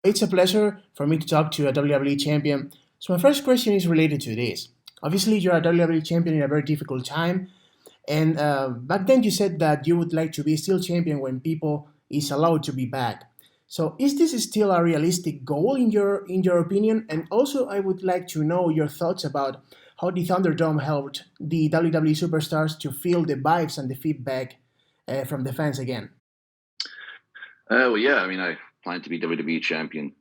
It's a pleasure for me to talk to a WWE champion. So, my first question is related to this. Obviously, you're a WWE champion in a very difficult time, and back then you said that you would like to be still champion when people is allowed to be back. So, is this still a realistic goal in your opinion? And also, I would like to know your thoughts about how the Thunderdome helped the WWE superstars to feel the vibes and the feedback from the fans again. Well, yeah, I mean, I plan to be WWE champion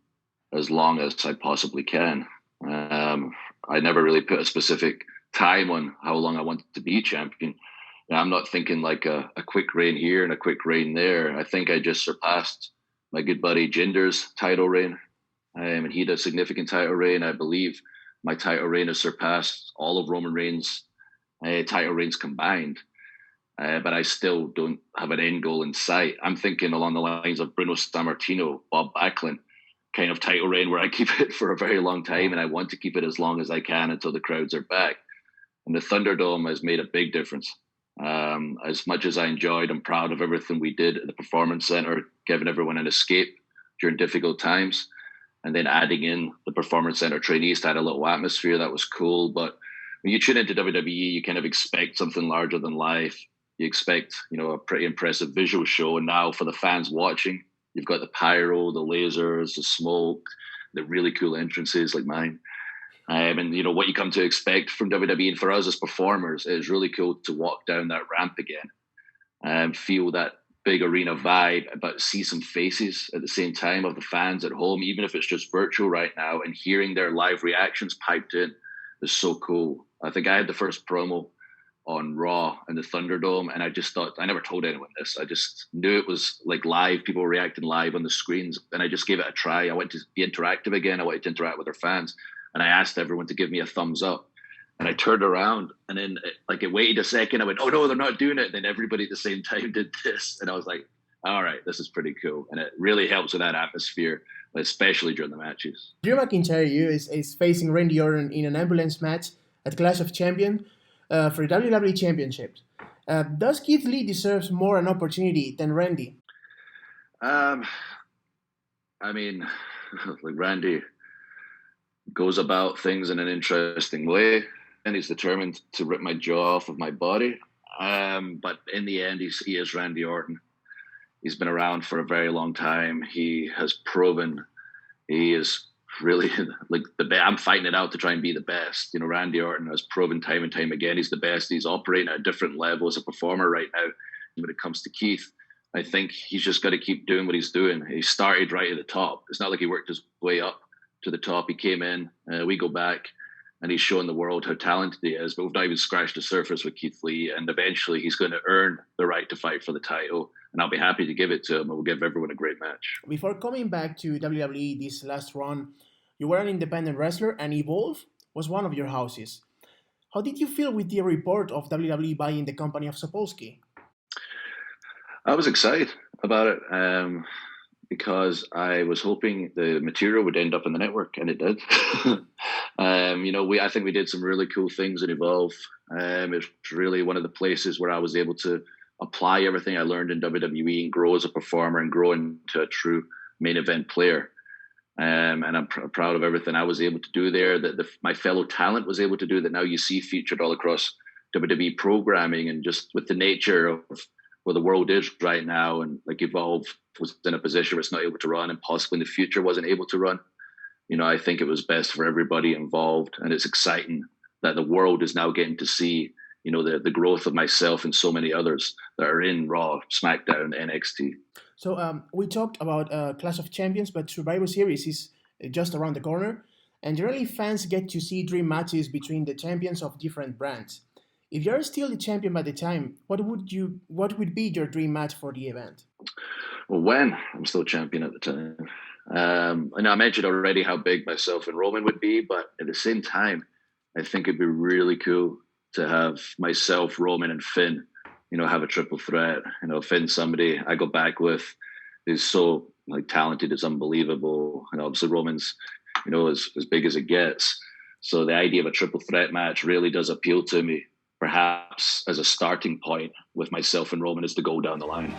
as long as I possibly can. I never really put a specific time on how long I wanted to be champion. I'm not thinking like a quick reign here and a quick reign there. I think I just surpassed my good buddy Jinder's title reign. And he had a significant title reign. I believe my title reign has surpassed all of Roman Reigns' title reigns combined. But I still don't have an end goal in sight. I'm thinking along the lines of Bruno Sammartino, Bob Backlund kind of title reign where I keep it for a very long time and I want to keep it as long as I can until the crowds are back. And the Thunderdome has made a big difference. As much as I enjoyed and proud of everything we did at the Performance Center, giving everyone an escape during difficult times, and then adding in the Performance Center trainees to add a little atmosphere, that was cool. But when you tune into WWE, you kind of expect something larger than life. You expect, a pretty impressive visual show. And now for the fans watching, you've got the pyro, the lasers, the smoke, the really cool entrances like mine. And what you come to expect from WWE. And for us as performers, it's really cool to walk down that ramp again and feel that big arena vibe, but see some faces at the same time of the fans at home, even if it's just virtual right now, and hearing their live reactions piped in is so cool. I think I had the first promo on Raw in the Thunderdome, and I just thought, I never told anyone this. I just knew it was like live, people reacting live on the screens, and I just gave it a try. I wanted to be interactive again. I wanted to interact with our fans, and I asked everyone to give me a thumbs up. And I turned around, and then it waited a second. I went, oh no, they're not doing it. And then everybody at the same time did this, and I was like, all right, this is pretty cool, and it really helps with that atmosphere, especially during the matches. Drew McIntyre is facing Randy Orton in an ambulance match at Clash of Champions for the WWE Championship. Does Keith Lee deserves more an opportunity than Randy? I mean, like Randy goes about things in an interesting way, and he's determined to rip my jaw off of my body. But in the end, he is Randy Orton. He's been around for a very long time. He has proven he is really like the best. I'm fighting it out to try and be the best. Randy Orton has proven time and time again he's the best. He's operating at a different level as a performer right now. When it comes to Keith, I think he's just got to keep doing what he's doing. He started right at the top. It's not like he worked his way up to the top. He came in, we go back, and he's shown the world how talented he is. But we've not even scratched the surface with Keith Lee, and eventually he's going to earn the right to fight for the title. And I'll be happy to give it to him, and we'll give everyone a great match. Before coming back to WWE this last run, you were an independent wrestler, and Evolve was one of your houses. How did you feel with the report of WWE buying the company of Sapolsky? I was excited about it because I was hoping the material would end up in the network, and it did. I think we did some really cool things in Evolve. It's really one of the places where I was able to apply everything I learned in WWE and grow as a performer and grow into a true main event player. And I'm proud of everything I was able to do there, that my fellow talent was able to do, that now you see featured all across WWE programming, and just with the nature of where the world is right now, and like Evolve was in a position where it's not able to run, and possibly in the future wasn't able to run. I think it was best for everybody involved, and it's exciting that the world is now getting to see, the growth of myself and so many others that are in Raw, SmackDown, NXT. So we talked about Clash of Champions, but Survivor Series is just around the corner, and generally fans get to see dream matches between the champions of different brands. If you're still the champion by the time, what would be your dream match for the event? Well, when I'm still champion at the time. And I mentioned already how big myself and Roman would be, but at the same time, I think it'd be really cool to have myself, Roman, and Finn, have a triple threat. Finn's somebody I go back with who's so talented, it's unbelievable. And obviously Roman's, as big as it gets. So the idea of a triple threat match really does appeal to me. Perhaps as a starting point with myself and Roman as the goal down the line.